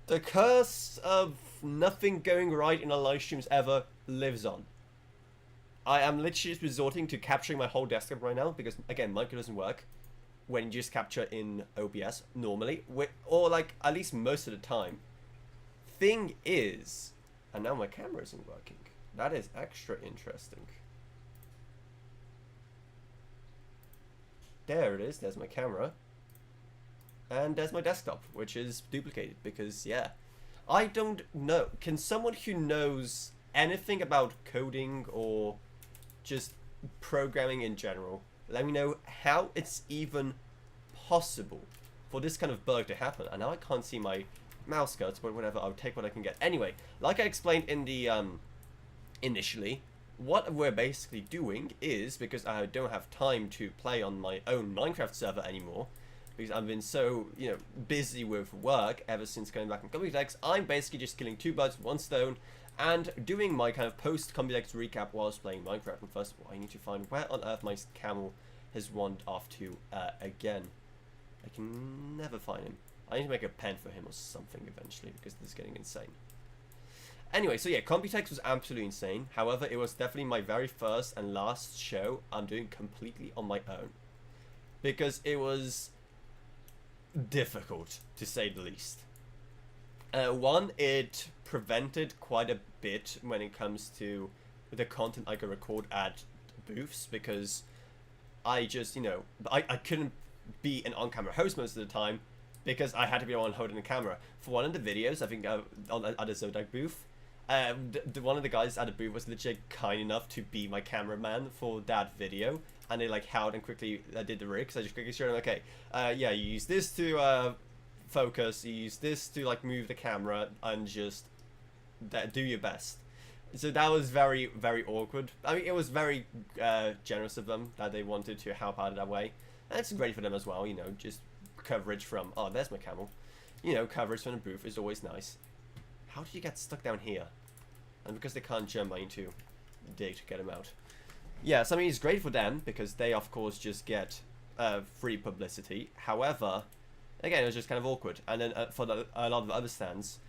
The curse of nothing going right in our live streams ever lives on. I am literally just resorting to capturing my whole desktop right now because, again, micro doesn't work when you just capture in OBS normally, or like at least most of the time. Thing is, and now my camera isn't working. That is extra interesting. There it is, there's my camera. And there's my desktop, which is duplicated because, yeah. I don't know. Can someone who knows anything about coding or just programming in general let me know how it's even possible for this kind of bug to happen? And now I can't see my mouse cuts, but whatever, I'll take what I can get. Anyway, like I explained in the initially, what we're basically doing is, because I don't have time to play on my own Minecraft server anymore, because I've been so, you know, busy with work ever since going back in Computex, I'm basically just killing two birds with one stone and doing my kind of post-Computex recap whilst playing Minecraft. And first of all, I need to find where on earth my camel has wandered off to again. I can never find him. I need to make a pen for him or something eventually, because this is getting insane. Anyway, so yeah, Computex was absolutely insane. However, it was definitely my very first and last show I'm doing completely on my own, because it was difficult, to say the least. One, it prevented quite a bit when it comes to the content I could record at booths, because I just, you know, I couldn't be an on-camera host most of the time because I had to be the one holding the camera. For one of the videos, I think at a Zodiac booth, one of the guys at the booth was literally kind enough to be my cameraman for that video, and they like held and quickly did the rig. So I just quickly showed him, okay, yeah, you use this to focus, you use this to like move the camera, and just do your best. So that was very, very awkward. I mean, it was very generous of them that they wanted to help out that way. And it's great for them as well, you know, just coverage from, oh, there's my camel. You know, coverage from the booth is always nice. How did you get stuck down here? And because they can't jump, I need to dig to get them out. Yeah, so I mean, it's great for them because they, of course, just get free publicity. However, again, it was just kind of awkward. And then for a lot of other stands,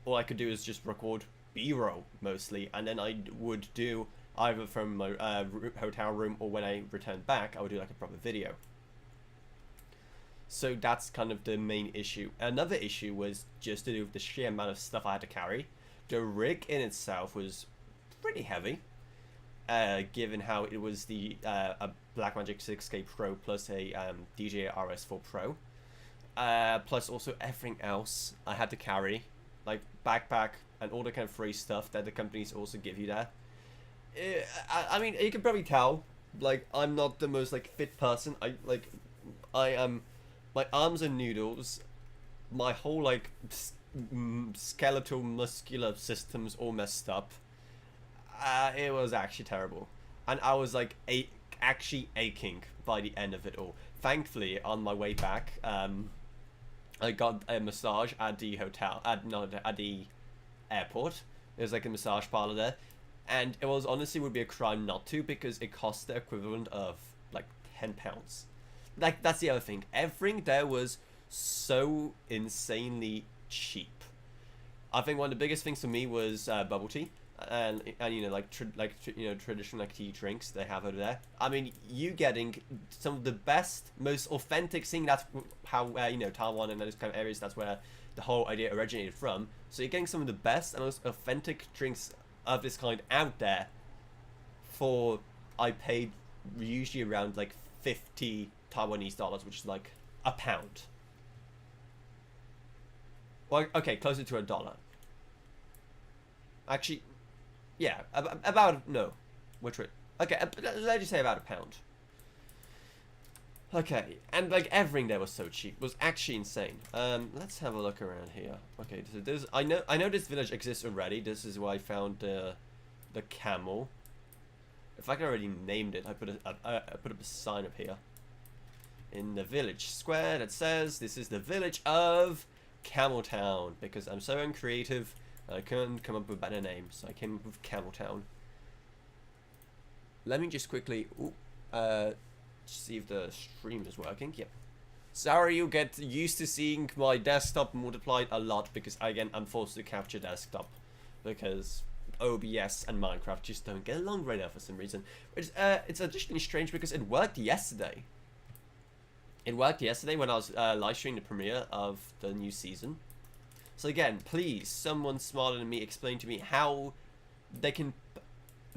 all I could do is just record B-roll mostly, and then I would do either from my hotel room or when I returned back, I would do like a proper video. So that's kind of the main issue. Another issue was just to do with the sheer amount of stuff I had to carry. The rig in itself was pretty heavy, given how it was the a Blackmagic 6K Pro plus a DJI RS4 Pro, plus also everything else I had to carry, like backpack and all the kind of free stuff that the companies also give you there. I mean, you can probably tell, like, I'm not the most like fit person. I am. My arms are noodles. My whole like skeletal muscular system's all messed up. It was actually terrible, and I was like actually aching by the end of it all. Thankfully, on my way back, I got a massage at the hotel, at the airport. There's like a massage parlor there, and it was honestly would be a crime not to, because it cost the equivalent of like £10. Like, that's the other thing. Everything there was so insanely cheap. I think one of the biggest things for me was bubble tea, and you know, traditional like tea drinks they have over there. I mean, you getting some of the best, most authentic thing. That's how you know, Taiwan and those kind of areas. That's where the whole idea originated from. So you're getting some of the best and most authentic drinks of this kind out there. For I paid usually around like 50 Taiwanese dollars, which is like a pound. Well, okay, closer to $1. Actually, yeah, about, no, which way? Okay, let's just say about a pound. Okay, and like everything there was so cheap. It was actually insane. Let's have a look around here. Okay, so this, I know this village exists already. This is where I found the camel. If I can already named it, I put up a sign up here in the village square that says this is the village of Cameltown, because I'm so uncreative and I couldn't come up with a better name, so I came up with Cameltown. Let me just quickly see if the stream is working. Yep. Sorry, you get used to seeing my desktop multiplied a lot because, again, I'm forced to capture desktop because OBS and Minecraft just don't get along right now for some reason. It's additionally strange because it worked yesterday. It worked yesterday when I was live streaming the premiere of the new season. So again, please, someone smarter than me explain to me how there can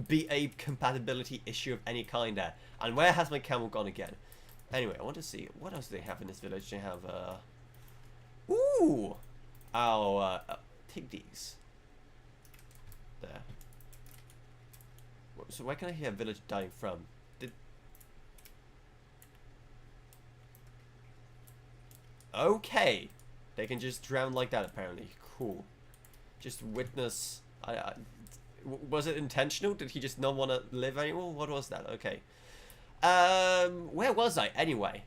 be a compatibility issue of any kind there. And where has my camel gone again? Anyway, I want to see, what else do they have in this village? They have, ooh! Take these. There. So where can I hear a village dying from? Okay. They can just drown like that, apparently. Cool. Just witness... was it intentional? Did he just not want to live anymore? What was that? Okay. Where was I, anyway?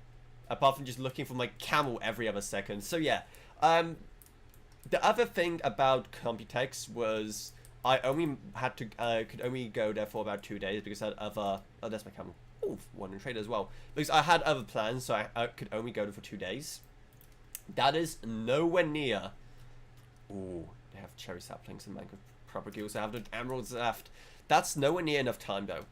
Apart from just looking for my camel every other second. So, yeah. The other thing about Computex was... I only had to... could only go there for about 2 days because I had other... Oh, that's my camel. Oh, one in trade as well. Because I had other plans, so I could only go there for 2 days. That is nowhere near. Ooh, they have cherry saplings and mango propagules. They have the emeralds left. That's nowhere near enough time though.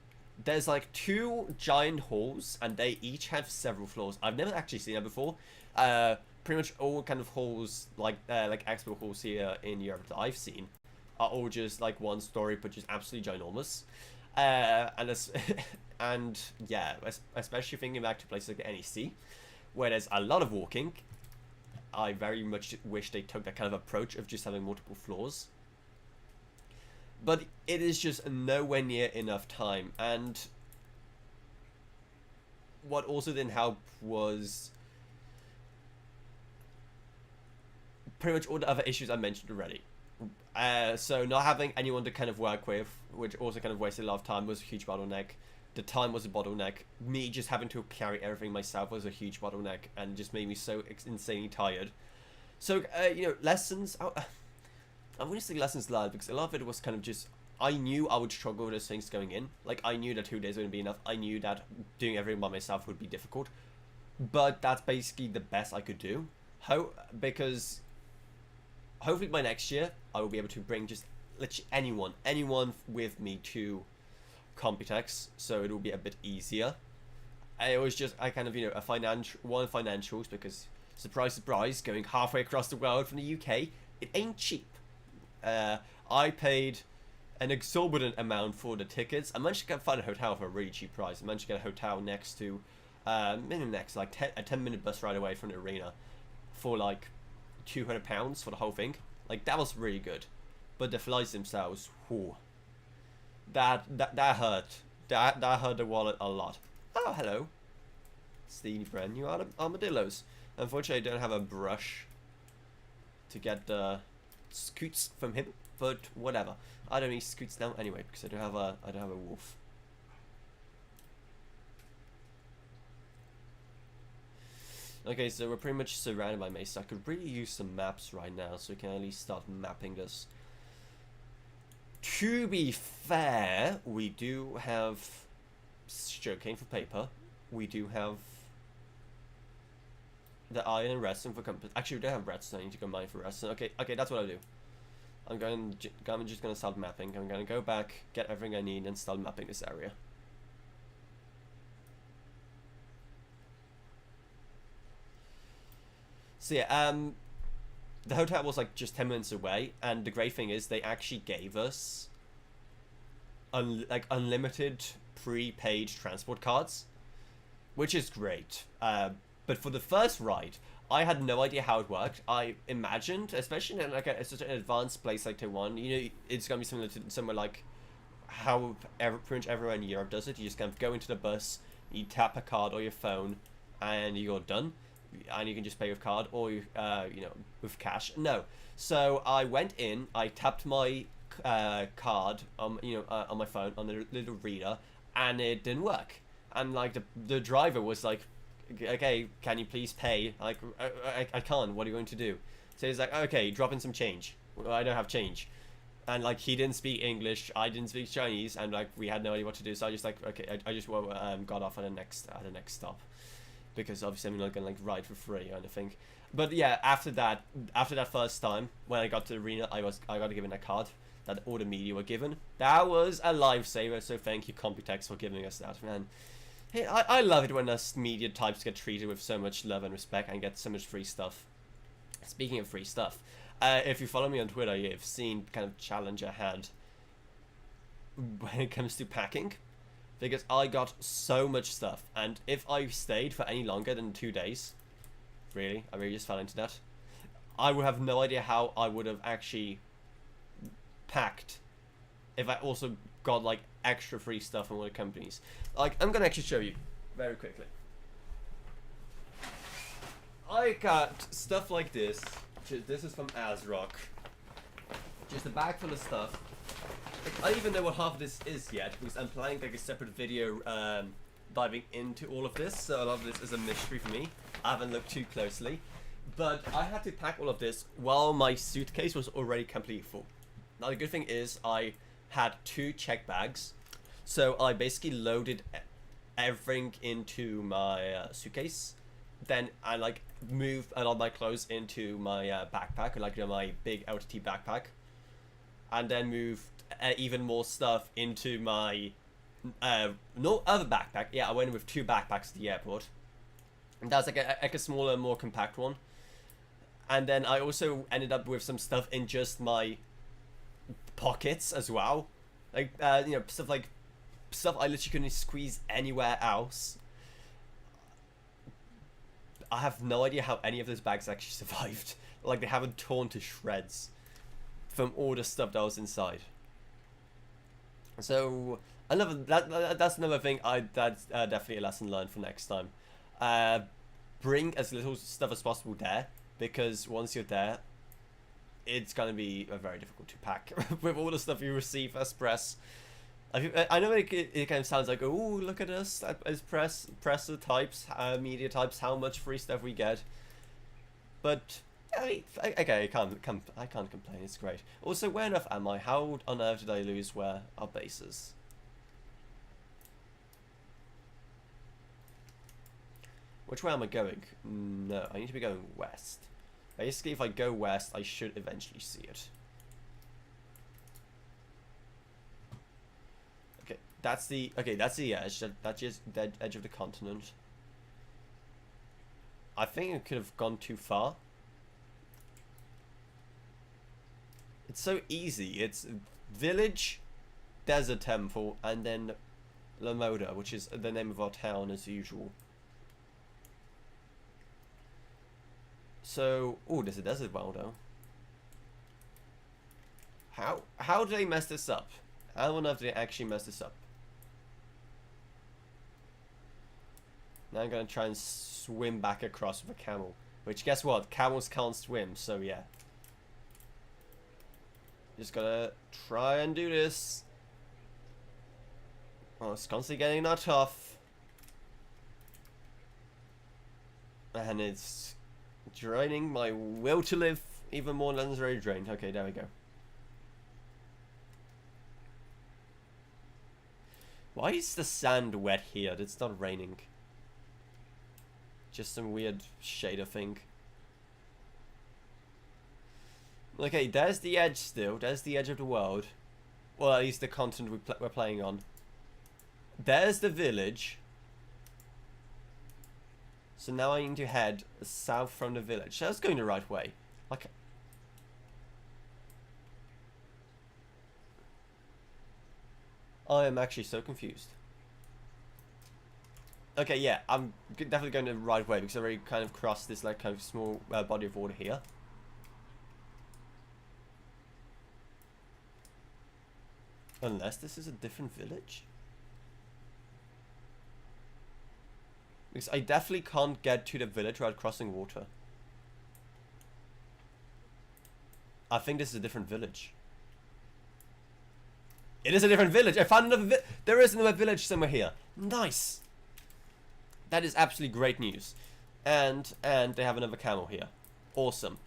There's like 2 giant halls, and they each have several floors. I've never actually seen that before. Pretty much all kind of halls, like expo halls here in Europe that I've seen, are all just like 1 story, but just absolutely ginormous. And yeah, especially thinking back to places like the NEC, where there's a lot of walking. I very much wish they took that kind of approach of just having multiple floors. But it is just nowhere near enough time. And what also didn't help was pretty much all the other issues I mentioned already. So not having anyone to kind of work with, which also kind of wasted a lot of time, was a huge bottleneck. The time was a bottleneck. Me just having to carry everything myself was a huge bottleneck, and just made me so insanely tired. So, you know, lessons... I'm going to say lessons learned, because a lot of it was kind of just... I knew I would struggle with those things going in. Like, I knew that 2 days wouldn't be enough. I knew that doing everything by myself would be difficult. But that's basically the best I could do. Because hopefully by next year, I will be able to bring just literally anyone with me to Computex, so it will be a bit easier. It was just I kind of, you know, financials, because surprise surprise, going halfway across the world from the UK, it ain't cheap. I paid an exorbitant amount for the tickets. I managed to find a hotel for a really cheap price. I managed to get a hotel next to like a 10-minute bus ride away from the arena for like £200 for the whole thing. Like, that was really good. But the flights themselves, whew, that hurt. That hurt the wallet a lot. Oh, hello. It's the brand new armadillos. Unfortunately, I don't have a brush to get the scoots from him, but whatever. I don't need scoots now anyway, because I don't have a wolf. Okay, so we're pretty much surrounded by maze. I could really use some maps right now, so we can at least start mapping this. To be fair, we do have sugarcane for paper. We do have the iron and redstone for compass. Actually, we don't have redstone. I need to go mine for redstone. Okay, that's what I'll do. I'm just gonna start mapping. I'm gonna go back, get everything I need, and start mapping this area. So yeah, the hotel was like just 10 minutes away, and the great thing is they actually gave us unlimited prepaid transport cards, which is great. But for the first ride, I had no idea how it worked. I imagined, especially in like such an advanced place like Taiwan, you know, it's gonna be similar to somewhere like how pretty much everywhere in Europe does it. You just kind of go into the bus, you tap a card or your phone, and you're done. And you can just pay with card or you know, with cash. No, so I went in, I tapped my card on on my phone on the little reader, and it didn't work. And like the driver was like, okay, can you please pay? Like, I can't. What are you going to do? So he's like, okay, drop in some change. Well, I don't have change. And like, he didn't speak English, I didn't speak Chinese, and like we had no idea what to do. So I just like, okay, I just got off at the next stop. because obviously I'm not gonna like ride for free or anything. But yeah, after that first time when I got to the arena, I got given a card that all the media were given. That was a lifesaver. So thank you, Computex, for giving us that, man. Hey, I love it when us media types get treated with so much love and respect and get so much free stuff. Speaking of free stuff, if you follow me on Twitter, you've seen kind of challenge I had when it comes to packing, because I got so much stuff, and if I stayed for any longer than 2 days, really, I really just fell into that, I would have no idea how I would have actually packed if I also got like extra free stuff from other companies. Like, I'm gonna actually show you very quickly. I got stuff like this. This is from ASRock. Just a bag full of stuff. Like, I don't even know what half of this is yet, because I'm planning like a separate video diving into all of this, so a lot of this is a mystery for me. I haven't looked too closely. But I had to pack all of this while my suitcase was already completely full. Now the good thing is I had 2 check bags, so I basically loaded everything into my suitcase. Then I like moved a lot of my clothes into my backpack, like my big LTT backpack, and then moved even more stuff into my no other backpack. Yeah, I went with 2 backpacks at the airport. And that's like a smaller, more compact one. And then I also ended up with some stuff in just my pockets as well, like you know, stuff I literally couldn't squeeze anywhere else. I have no idea how any of those bags actually survived. Like, they haven't torn to shreds from all the stuff that was inside. So that's another thing. That's definitely a lesson learned for next time. Bring as little stuff as possible there, because once you're there, it's gonna be very difficult to pack with all the stuff you receive as press. I know it kind of sounds like, oh, look at us as presser types, media types, how much free stuff we get. But okay, I can't complain. It's great. Also, where enough am I? How on earth did I lose where our base is? Which way am I going? No, I need to be going west. Basically, if I go west, I should eventually see it. Okay, that's the edge. That's just the edge of the continent. I think it could have gone too far. It's so easy. It's village, desert temple, and then Lamoda, which is the name of our town as usual. So, oh, there's a desert wildo. How did they mess this up? How on earth did they actually mess this up? Now I'm gonna try and swim back across with a camel. Which, guess what? Camels can't swim, so yeah. Just gotta try and do this. Oh, it's constantly getting that tough. And it's draining my will to live even more than it's already drained. Okay, there we go. Why is the sand wet here? It's not raining. Just some weird shader thing. Okay, there's the edge still. There's the edge of the world. Well, at least the continent we're playing on. There's the village. So now I need to head south from the village. So I was going the right way. Like, I am actually so confused. Okay, yeah, I'm definitely going the right way because I already kind of crossed this like kind of small body of water here. Unless this is a different village. Because I definitely can't get to the village without crossing water. I think this is a different village. It is a different village. I found another there is another village somewhere here. Nice. That is absolutely great news. And they have another camel here. Awesome.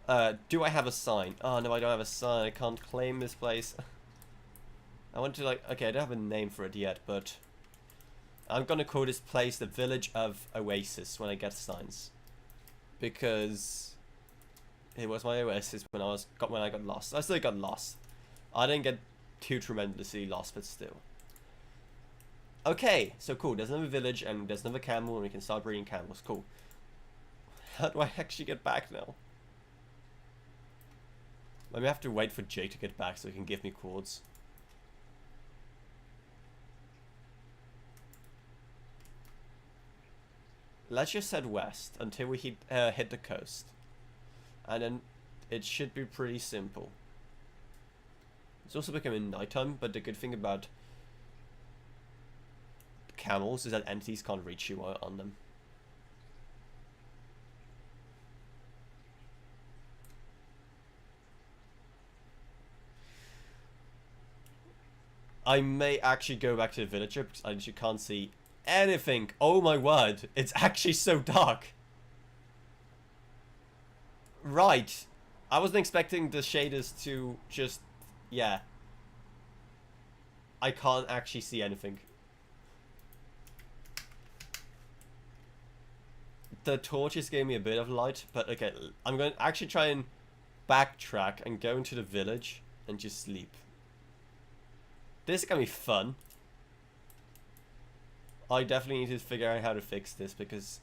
Do I have a sign? Oh no, I don't have a sign. I can't claim this place. I want to like, okay, I don't have a name for it yet, but I'm gonna call this place the Village of Oasis when I get signs, because it was my oasis when I got lost. I still got lost. I didn't get too tremendously lost, but still. Okay, so cool. There's another village and there's another camel, and we can start breeding camels. Cool. How do I actually get back now? Maybe I have to wait for Jake to get back so he can give me cords. Let's just head west until we hit the coast. And then it should be pretty simple. It's also becoming nighttime, but the good thing about camels is that entities can't reach you on them. I may actually go back to the villager because I literally can't see anything. Oh my word, it's actually so dark. Right. I wasn't expecting the shaders to just... yeah. I can't actually see anything. The torches gave me a bit of light, but okay, I'm going to actually try and backtrack and go into the village and just sleep. This is going to be fun. I definitely need to figure out how to fix this because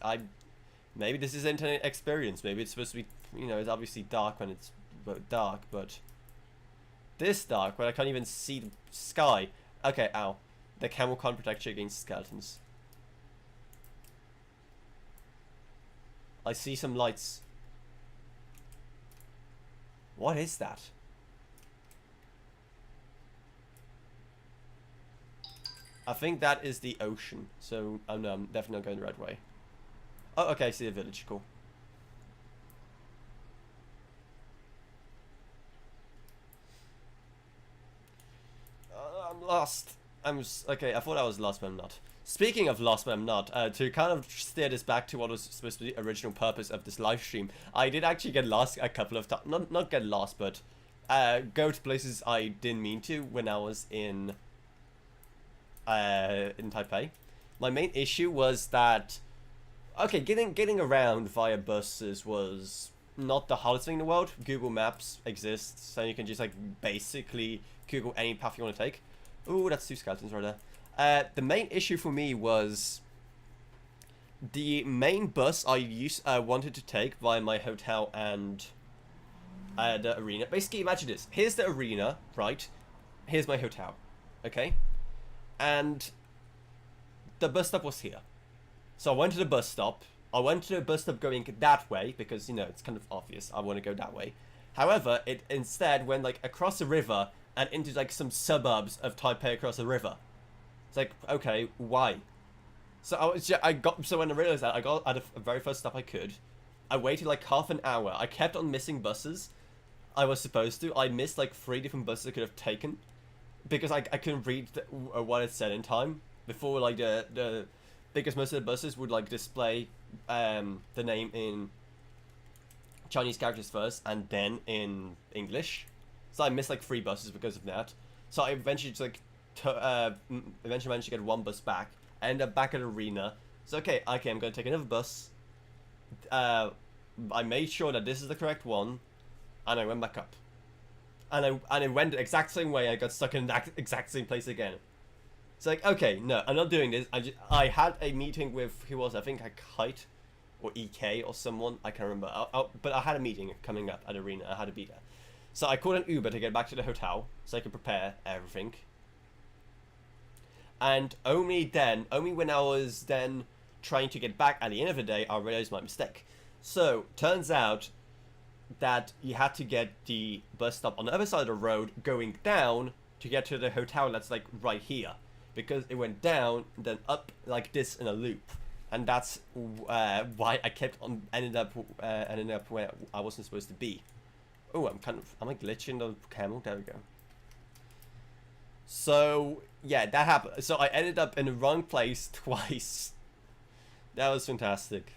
maybe this is internet experience. Maybe it's supposed to be, you know, it's obviously dark when it's dark, but this dark when I can't even see the sky. Okay, ow. The camel can't protect you against skeletons. I see some lights. What is that? I think that is the ocean, so no, I'm definitely not going the right way. Oh, okay, I see a village, cool. I'm lost. Okay, I thought I was lost, but I'm not. Speaking of lost, but I'm not, to kind of steer this back to what was supposed to be the original purpose of this live stream, I did actually get lost a couple of times. Not get lost, but go to places I didn't mean to when I was in Taipei. My main issue was that, okay, getting around via buses was not the hardest thing in the world. Google Maps exists, so you can just like basically Google any path you want to take. Ooh, that's 2 skeletons right there. The main issue for me was the main bus I wanted to take via my hotel and the arena. Basically, imagine this. Here's the arena, right? Here's my hotel, okay? And the bus stop was here. So I went to the bus stop. I went to the bus stop going that way because, you know, it's kind of obvious. I want to go that way. However, it instead went like across the river and into like some suburbs of Taipei across the river. It's like, okay, why? So so when I realized that, I got at the very first stop I could. I waited like half an hour. I kept on missing buses. I was supposed to. I missed like 3 different buses I could have taken because I couldn't read what it said in time before like because most of the buses would like display the name in Chinese characters first and then in English. So I missed like 3 buses because of that. So I eventually just like eventually managed to get 1 bus back. I ended up back at arena. So okay, I'm gonna take another bus. I made sure that this is the correct one, and I went back up. And I went the exact same way. I got stuck in that exact same place again. It's like, okay, no, I'm not doing this. I had a meeting with who was, I think, a Kite or EK or someone. I can't remember. But I had a meeting coming up at arena. I had to be there. So I called an Uber to get back to the hotel so I could prepare everything. And only when I was then trying to get back at the end of the day, I realized my mistake. So, turns out that you had to get the bus stop on the other side of the road going down to get to the hotel that's like right here. Because it went down, then up like this in a loop. And that's why I kept on ending up where I wasn't supposed to be. Oh, am I glitching the camel? There we go. So, yeah, that happened. So I ended up in the wrong place twice. That was fantastic.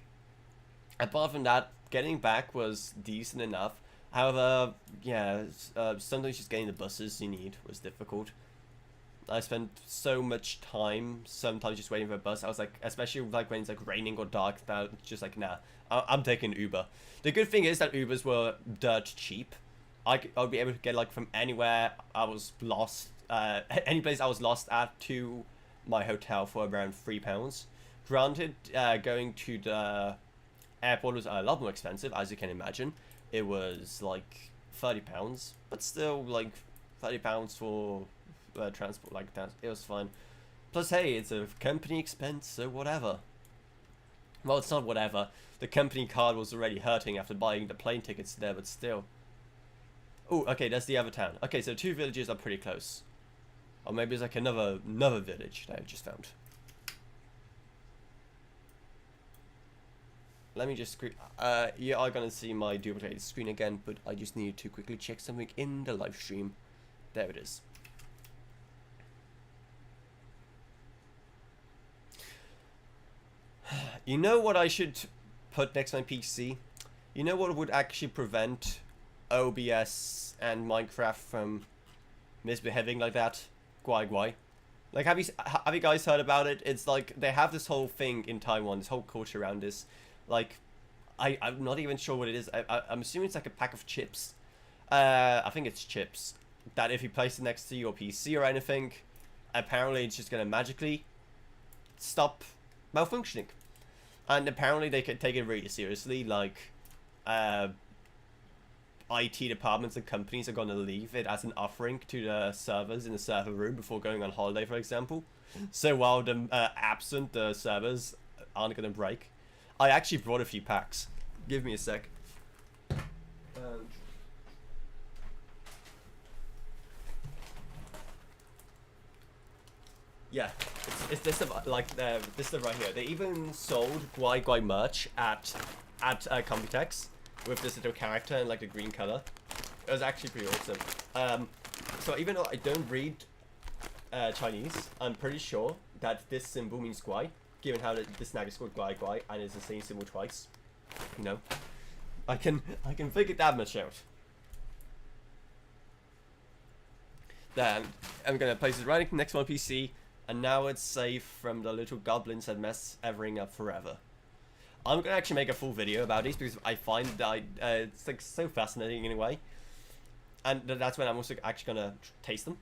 Apart from that, getting back was decent enough. However, yeah, sometimes just getting the buses you need was difficult. I spent so much time sometimes just waiting for a bus. I was like, especially like when it's like raining or dark, that just like, nah, I'm taking Uber. The good thing is that Ubers were dirt cheap. I'll be able to get like from anywhere I was lost, any place I was lost at to my hotel for around £3. Granted, going to the airport was a lot more expensive, as you can imagine. It was like £30, but still like £30 for transport like that. It was fine. Plus, hey, it's a company expense, so whatever. Well, it's not whatever. The company card was already hurting after buying the plane tickets there, but still. Oh, okay, that's the other town. Okay, so 2 villages are pretty close. Or maybe it's like another village that I just found. Let me just you are gonna see my duplicated screen again, but I just need to quickly check something in the live stream. There it is. You know what I should put next to my PC? You know what would actually prevent OBS and Minecraft from misbehaving like that? Guai Guai. Like, have you guys heard about it? It's like they have this whole thing in Taiwan, this whole culture around this. Like, I'm not even sure what it is. I'm assuming it's like a pack of chips. I think it's chips. That if you place it next to your PC or anything, apparently it's just gonna magically stop malfunctioning. And apparently they can take it really seriously. Like, IT departments and companies are gonna leave it as an offering to the servers in the server room before going on holiday, for example. So while the absent, the servers aren't gonna break. I actually brought a few packs. Give me a sec. Yeah, it's this stuff, like this stuff right here. They even sold Guai Guai merch at Computex with this little character in like the green color. It was actually pretty awesome. So even though I don't read Chinese, I'm pretty sure that this symbol means Guai, given how the snack is called Guai Guai and it's the same symbol twice. You know, I can figure that much out. Then I'm gonna place it right next to my PC, and now it's safe from the little goblins that mess everything up forever. I'm gonna actually make a full video about these because I find that it's like so fascinating in a way, and that's when I'm also actually gonna taste them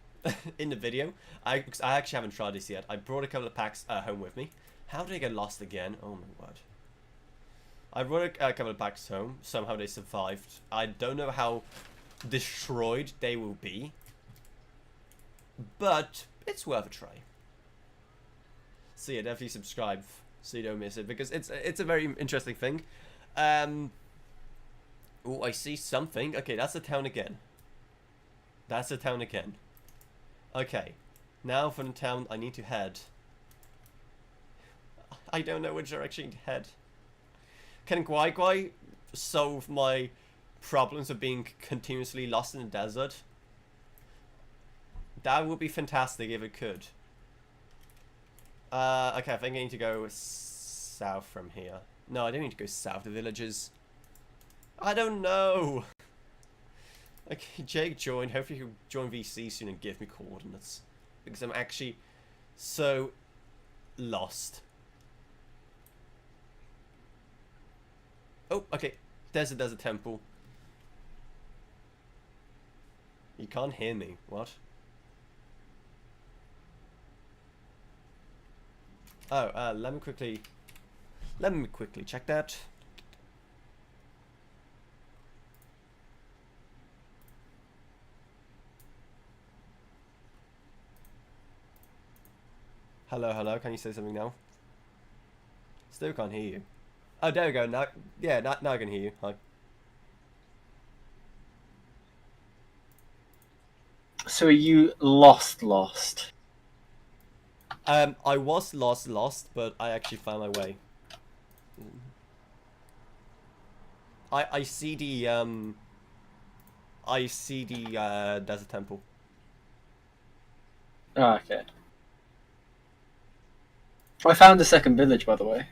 in the video. Because I actually haven't tried this yet. I brought a couple of packs home with me. How did I get lost again? Oh my word! I brought a couple of packs home. Somehow they survived. I don't know how destroyed they will be, but it's worth a try. So yeah, definitely subscribe so you don't miss it, because it's a very interesting thing. Oh, I see something. Okay, that's the town again. That's the town again. Okay, now from the town I need to head. I don't know which direction to head. Can Guai Guai solve my problems of being continuously lost in the desert? That would be fantastic if it could. Okay, I think I need to go south from here. No, I don't need to go south. The villages. I don't know. Okay, Jake joined. Hopefully he'll join VC soon and give me coordinates, because I'm actually so lost. Oh, okay. There's a temple. You can't hear me. What? Oh, let me quickly check that. Hello, can you say something now? Still can't hear you. Oh, there we go. Now, yeah, now I can hear you. Hi. So are you lost? I was lost, but I actually found my way. I see the desert temple. Oh, okay. I found the second village, by the way.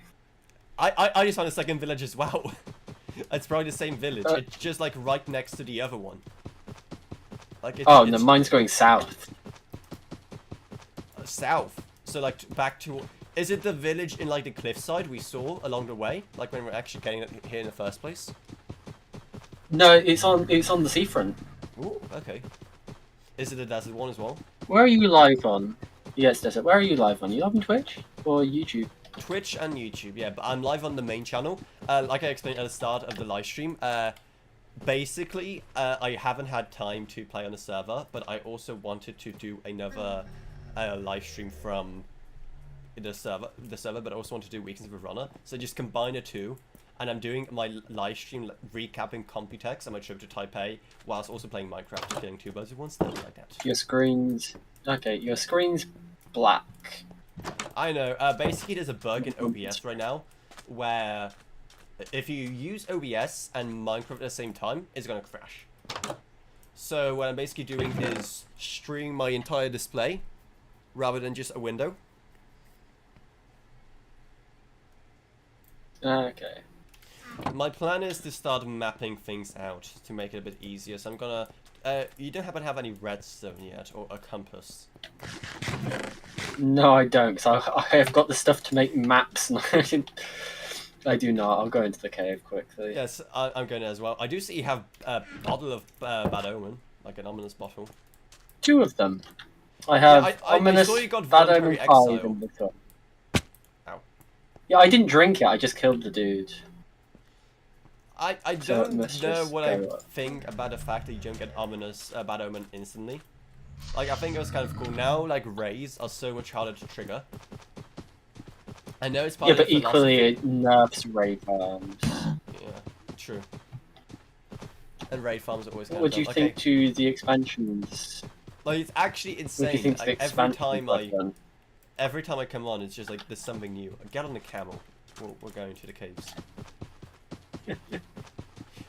I just found a second village as well. It's probably the same village. It's just like right next to the other one. Like no, mine's going south. south. So like back to. Is it the village in like the cliffside we saw along the way? Like when we're actually getting here in the first place? No, it's on the seafront. Ooh, okay. Is it a desert one as well? Where are you live on? Yes, desert. Where are you live on? You live on Twitch or YouTube? Twitch and YouTube, yeah, but I'm live on the main channel. Like I explained at the start of the live stream, basically, I haven't had time to play on the server, but I also wanted to do another live stream from the server, but I also want to do Weekends with Avrona. So just combine the two, and I'm doing my live stream recapping Computex and my trip to Taipei, whilst also playing Minecraft, just getting two birds with one stone like that. Your screen's black. I know. Basically, there's a bug in OBS right now, where if you use OBS and Minecraft at the same time, it's gonna crash. So what I'm basically doing is streaming my entire display, rather than just a window. Okay. My plan is to start mapping things out to make it a bit easier. So I'm gonna. You don't happen to have any redstone yet, or a compass? No, I don't, because I have got the stuff to make maps, and I do not. I'll go into the cave quickly. Yes, I'm going as well. I do see you have a bottle of Bad Omen, like an ominous bottle. 2 of them. I have ominous, I saw you got Bad Voluntary Omen 5 Exile. in the cup. Ow. Yeah, I didn't drink it. I just killed the dude. I So it don't must know just what I go up. think about the fact that you don't get ominous Bad Omen instantly. Like, I think it was kind of cool. Now, like, rays are so much harder to trigger. I know it's part Yeah, of the but equally philosophy. it nerfs raid farms. Yeah, true. And raid farms are always kind What would of you dumb. think Okay. to the expansions? Like, it's actually What do you insane. think to the Like, every expansions? time I come on, it's just like, there's something new. Get on the camel. We're going to the caves.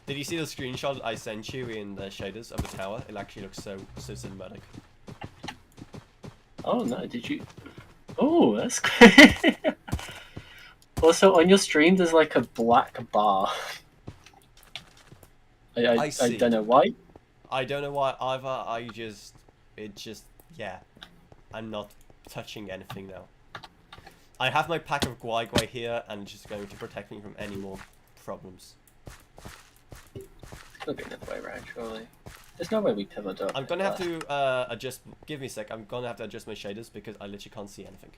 Did you see the screenshot I sent you in the shaders of the tower? It actually looks so cinematic. Oh no, did you? Oh, that's great. Also, on your stream, there's like a black bar. I see. don't know why. I don't know why either. Yeah. I'm not touching anything now. I have my pack of Guai Guai here, and it's just going to protect me from any more problems. It'll be another way around, surely. There's no way we pivoted up. I'm gonna have to adjust. Give me a sec. I'm gonna have to adjust my shaders because I literally can't see anything.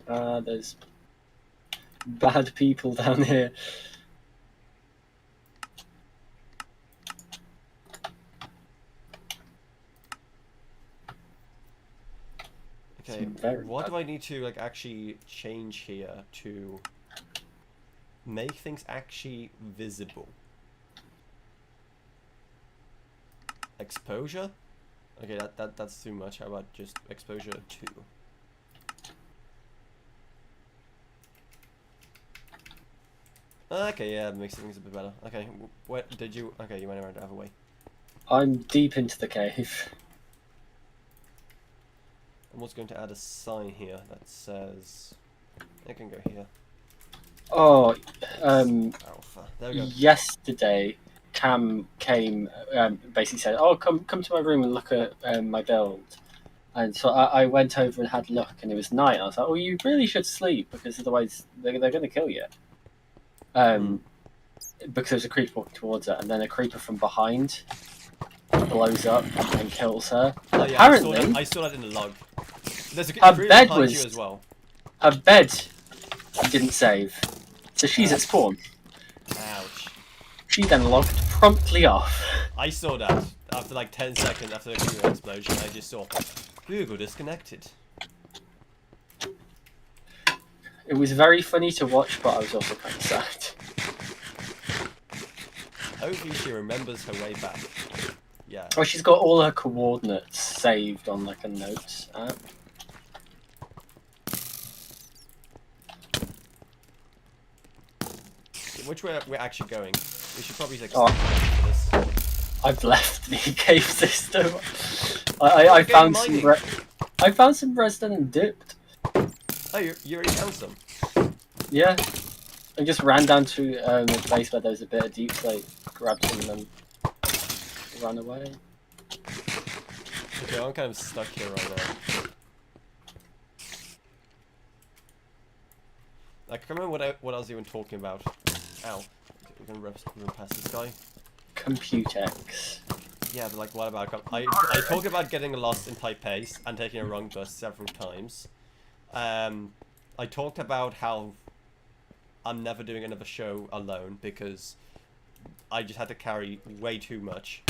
There's bad people down here. Okay, Very what bad. do I need to like actually change here to make things actually visible? Exposure? Okay, that's too much. How about just exposure 2? Okay, yeah, it makes things a bit better. Okay, what did you? Okay, you went around the other way. I'm deep into the cave. I'm also going to add a sign here that says. I can go here. Oh, Alpha. There we go. yesterday, Cam came, basically said, "Oh, come to my room and look at my build." And so I went over and had a look, and it was night. I was like, "Oh, you really should sleep because otherwise they're going to kill you." Because there's a creeper walking towards her, and then a creeper from behind blows up and kills her. Oh, yeah, Apparently, I saw that in the log. There's a her creeper bed behind was you as well. her bed didn't save, so she's at spawn. Ouch. She then logged promptly off. I saw that after like 10 seconds after the Google explosion. I just saw Google disconnected. It was very funny to watch, but I was also kind of sad. Hopefully she remembers her way back. Yeah. Oh, she's got all her coordinates saved on like a notes app. Which way we're actually going? We should probably like Oh. for this. I've left the cave system. I found some. mining. I found some redstone and dipped. Oh, you already found some. Yeah. I just ran down to a place where there's a bit of deep slate, grabbed some, and then ran away. Okay, I'm kind of stuck here right now. I can't remember what I was even talking about. Ow. I'm gonna run past this guy. Computex. Yeah, but like, what about... I talk about getting lost in Taipei and taking a wrong bus several times. I talked about how I'm never doing another show alone because I just had to carry way too much.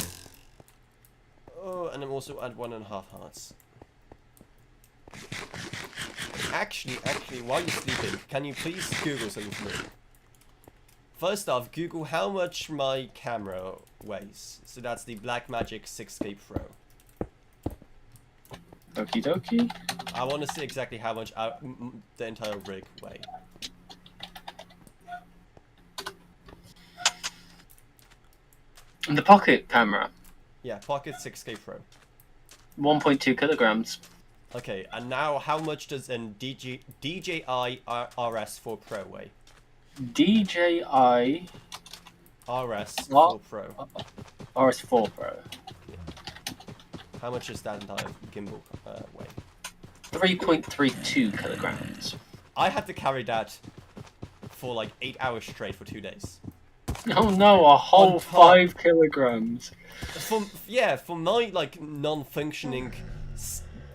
Oh, and I'm also at 1.5 hearts. Actually, while you're sleeping, can you please Google something for me? First off, Google how much my camera weighs. So that's the Blackmagic 6K Pro. Okie dokie. I want to see exactly how much the entire rig weigh. And the pocket camera, Yeah, Pocket 6K Pro. 1.2 kilograms. Okay, and now how much does an DJI RS4 Pro weigh? DJI RS4 Pro. RS4 Pro. How much does that entire gimbal weigh? 3.32 kilograms. I had to carry that for like 8 hours straight for 2 days. Oh no, a whole 5 kilograms. For my like non-functioning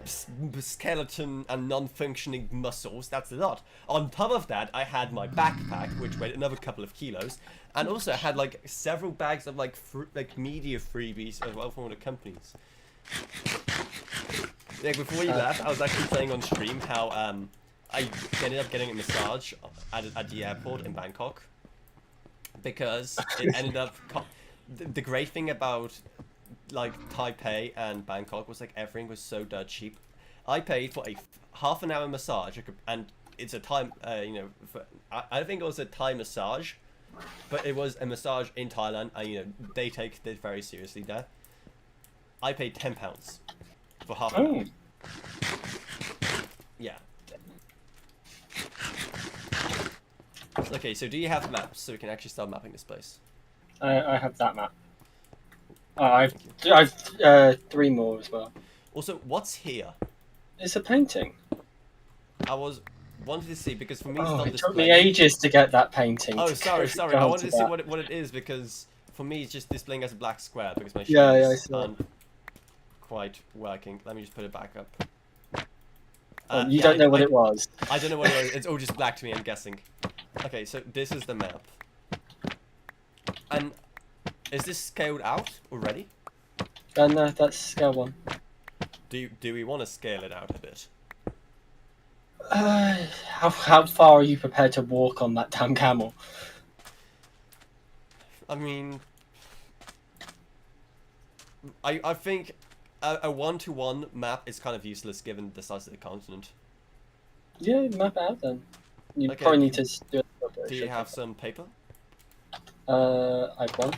skeleton and non-functioning muscles, that's a lot. On top of that, I had my backpack, which weighed another couple of kilos, and also I had like several bags of like media freebies as well from all the companies. Yeah, before you left, I was actually saying on stream how I ended up getting a massage at the airport in Bangkok because it ended up. The great thing about like Taipei and Bangkok was like everything was so dirt cheap. I paid for a half-an-hour massage, and it's a time, I think it was a Thai massage, but it was a massage in Thailand, and they take this very seriously there. I paid £10 for half an hour. Yeah. Okay, so do you have maps so we can actually start mapping this place? I have that map. I've 3 more as well. Also, what's here? It's a painting. I wanted to see because for me it's Oh, not it this took me place. ages to get that painting. Oh, sorry. I wanted to see what it is because for me it's just displaying as a black square because my shades aren't quite working. Let me just put it back up. You don't know what it was. I don't know what it was. It's all just black to me, I'm guessing. Okay, so this is the map. And is this scaled out already? No, that's scale 1. Do we want to scale it out a bit? How far are you prepared to walk on that damn camel? I mean, I think a 1-to-1 map is kind of useless given the size of the continent. Yeah, map it out then. You probably need to do it. Do you have some paper? I've one.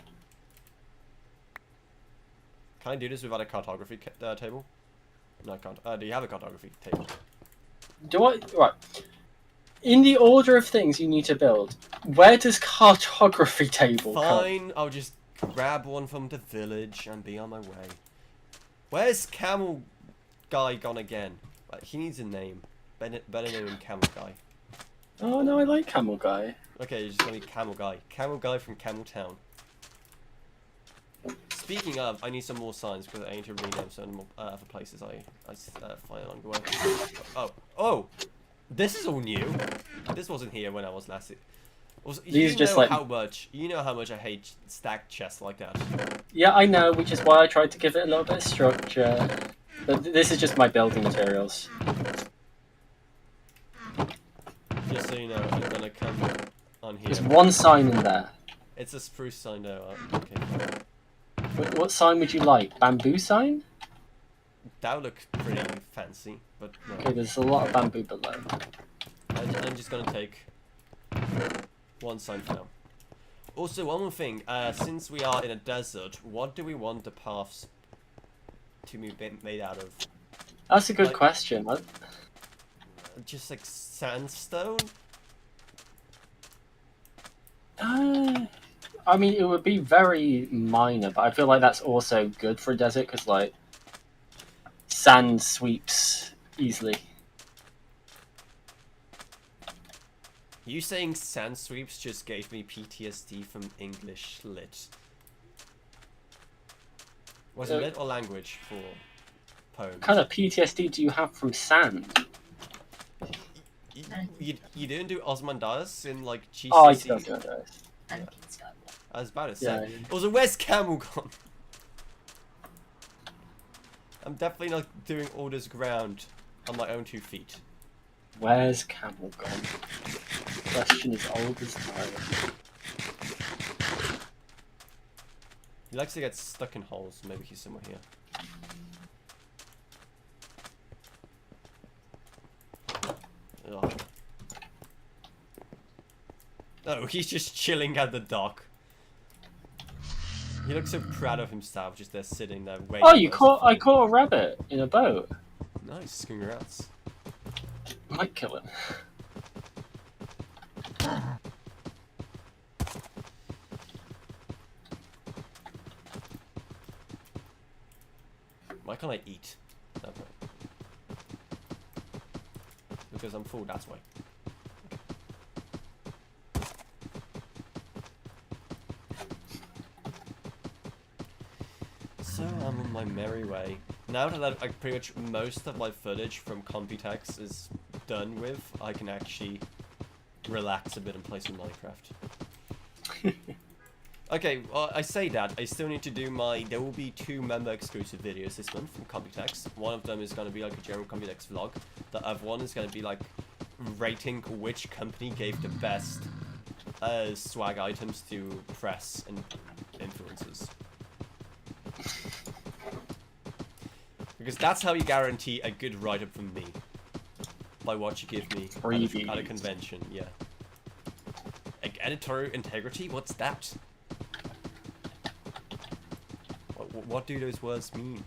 Can I do this without a cartography table? No, I can't. Do you have a cartography table? Right. In the order of things you need to build, where does cartography table come? Fine, I'll just grab one from the village and be on my way. Where's Camel Guy gone again? He needs a name. Better name him Camel Guy. Oh no, I like Camel Guy. Okay, you're just gonna be Camel Guy. Camel Guy from Camel Town. Speaking of, I need some more signs because I need to rename some more other places I find along the way. Oh! This is all new. This wasn't here when I was last. Also, you know how much I hate stacked chests like that. Yeah, I know, which is why I tried to give it a little bit of structure. But this is just my building materials. Just so you know, I'm gonna come on here. There's one sign in there. It's a spruce sign though. Okay. What sign would you like? Bamboo sign? That would look pretty fancy, but no. Okay, there's a lot of bamboo below. I'm just gonna take one sign for now. Also, one more thing. Since we are in a desert, what do we want the paths to be made out of? That's a good question. Just like sandstone? I mean, it would be very minor, but I feel like that's also good for a desert because, like, sand sweeps easily. You saying sand sweeps just gave me PTSD from English lit. Was it lit or language for poems? What kind of PTSD do you have from sand? You didn't do Osmandias in like GCSE? Oh, I still do those. I was about to say. Yeah. It was a where's Camel gone? I'm definitely not doing all this ground on my own 2 feet. Where's Camel gone? Question is old as time. He likes to get stuck in holes. Maybe he's somewhere here. Ugh. Oh, he's just chilling at the dock. He looks so proud of himself, just there sitting there waiting. Oh, I caught a rabbit in a boat. Nice, congrats. Might kill him. Why can't I eat? Okay. Because I'm full, that's why. So I'm on my merry way. Now that I've pretty much most of my footage from Computex is done with, I can actually relax a bit and play some Minecraft. Okay, well, I say that, I still need to do there will be 2 member exclusive videos this month from Computex. One of them is going to be like a general Computex vlog. The other one is going to be like rating which company gave the best swag items to press and influencers. Because that's how you guarantee a good write-up from me. By what you give me at a convention, yeah. Editorial integrity? What's that? What do those words mean?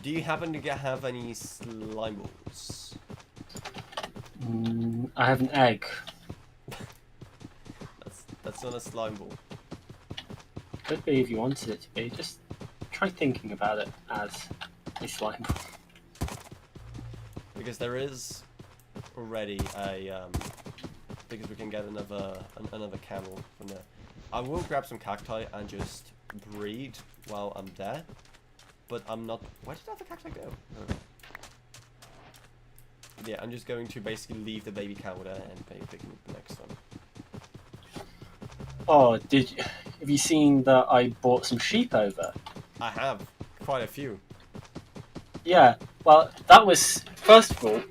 Do you happen to have any slime balls? I have an egg. That's not a slime ball. Could be if you wanted it to be. Just try thinking about it as a slime ball. Because there is already a because we can get another camel from there. I will grab some cacti and just breed while I'm there. But I'm not... Where did the other cacti go? Oh. Yeah, I'm just going to basically leave the baby cow there and pick him up the next one. Oh, have you seen that I bought some sheep over? I have. Quite a few. Yeah, well, that was... First of all,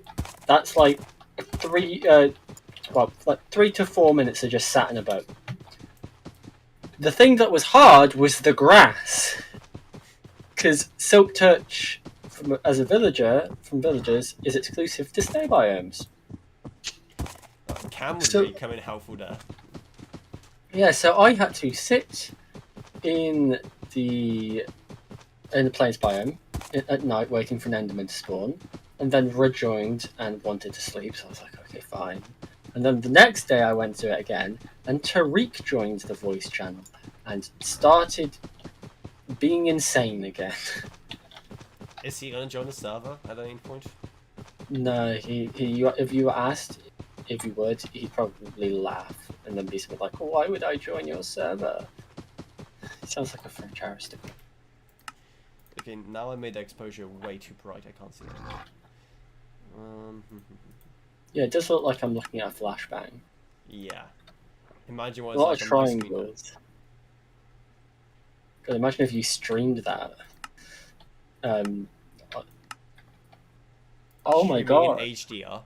that's like 3 to 4 minutes of just sat in a boat. The thing that was hard was the grass. Because Silk Touch, as a villager, from villagers, is exclusive to snow biomes. Cam would really come in helpful there. Yeah, so I had to sit in the plains biome at night waiting for an Enderman to spawn, and then rejoined and wanted to sleep, so I was like, okay, fine. And then the next day I went to it again, and Tariq joined the voice channel and started being insane again. Is he gonna join the server at any point? No, he if you were asked if he would, he'd probably laugh and then be something like, "Why would I join your server?" It sounds like a French aristocrat. Okay, now I made the exposure way too bright. I can't see it. Yeah, it does look like I'm looking at a flashbang. Yeah. Imagine what A lot it's of like on my screen. triangles. God, imagine if you streamed that. Oh my god. In HDR.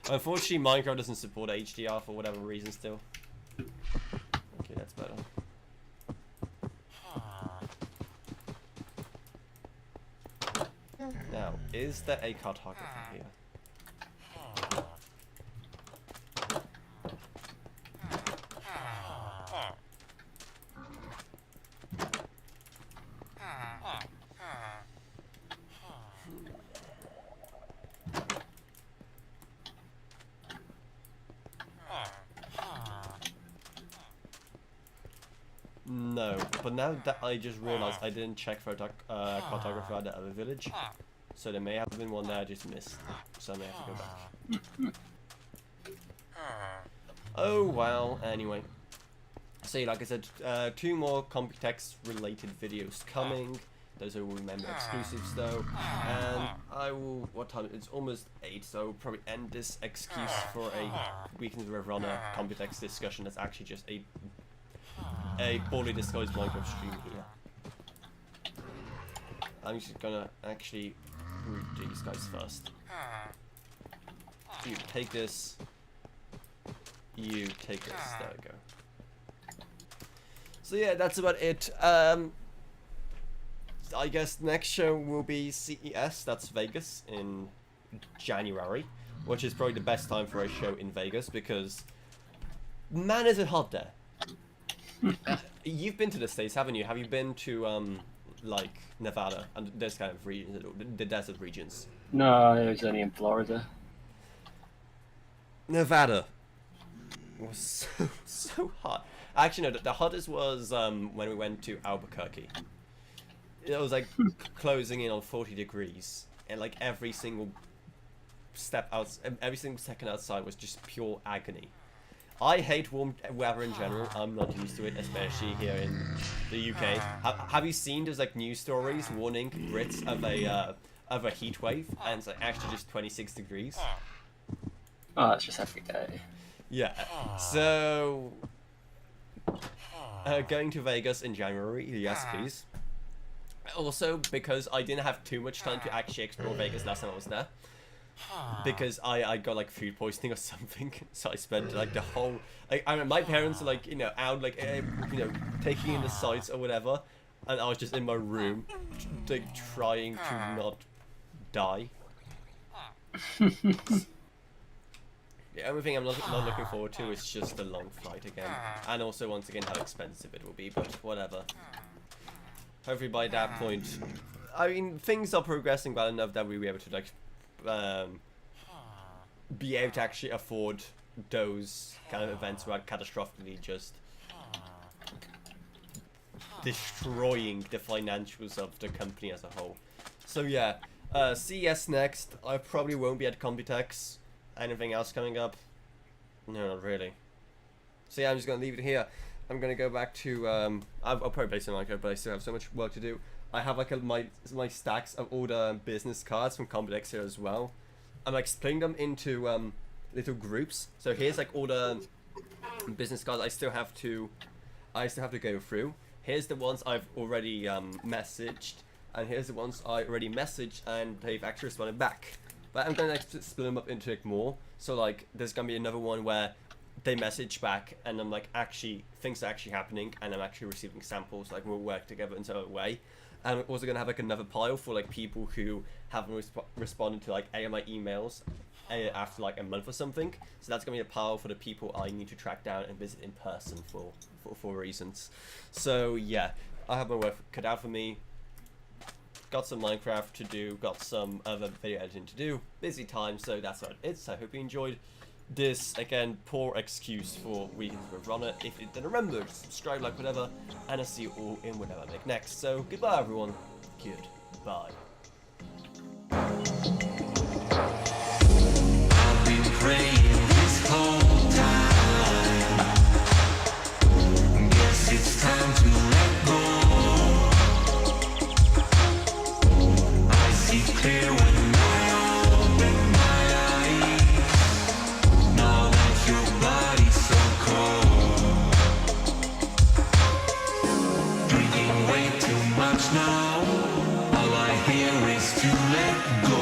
Unfortunately, Minecraft doesn't support HDR for whatever reason still. Okay, Now, is there a cartographer here? No, but now that I just realized I didn't check for a cartographer at the other village, so there may have been one there I just missed, so I may have to go back. Oh well, anyway. So like I said, 2 more Computex related videos coming. Those are all member exclusives though, and I will, what time, it's almost 8, so I'll probably end this excuse for a Weekends with Avrona Computex discussion that's actually just a poorly disguised Minecraft stream here. I'm just gonna actually root these guys first. You take this. You take this. There we go. So yeah, that's about it. I guess next show will be CES. That's Vegas in January, which is probably the best time for a show in Vegas because, man, is it hot there. You've been to the States, haven't you? Have you been to like Nevada and this kind of regions, the desert regions? No, I was only in Florida. Nevada was so hot. Actually, no, the hottest was when we went to Albuquerque. It was like closing in on 40 degrees, and like every single step out, every single second outside was just pure agony. I hate warm weather in general. I'm not used to it, especially here in the UK. Have you seen those like news stories warning Brits of a heat wave, and it's like actually just 26 degrees? Oh, that's just every day. Yeah. So going to Vegas in January, yes, please. Also, because I didn't have too much time to actually explore Vegas last time I was there. Because I got like food poisoning or something, so I spent like the whole, like, I mean, my parents are like, you know, out like, you know, taking in the sights or whatever, and I was just in my room, like trying to not die. The only thing I'm not looking forward to is just the long flight again, and also once again how expensive it will be, but whatever. Hopefully by that point, I mean, things are progressing well enough that we'll be able to like be able to actually afford those kind of events without catastrophically just destroying the financials of the company as a whole. So yeah, CES next. I probably won't be at Computex. Anything else coming up? No, not really. So yeah, I'm just gonna leave it here. I'm gonna go back to I'll probably play some Minecraft, but I still have so much work to do. I have like my stacks of all the business cards from Computex here as well. I'm like splitting them into little groups. So here's like all the business cards I still have to go through. Here's the ones I've already messaged, and here's the ones I already messaged and they've actually responded back. But I'm gonna like split them up into like more. So like there's gonna be another one where they message back and I'm like, actually things are actually happening and I'm actually receiving samples, like we'll work together in some way. And we're also gonna have like another pile for like people who haven't responded to like any of my emails after like a month or something. So that's gonna be a pile for the people I need to track down and visit in person for reasons. So yeah, I have my work cut out for me. Got some Minecraft to do, got some other video editing to do. Busy time, so that's what it is. I hope you enjoyed this, again, poor excuse for Weekends with Avrona. If you didn't remember, subscribe, like, whatever, and I'll see you all in whatever I make next. So, goodbye, everyone. Goodbye. I've been praying this whole time. Guess it's time to let go. I see clear when I open my eyes. Now that your body's so cold, drinking way too much now. All I hear is to let go.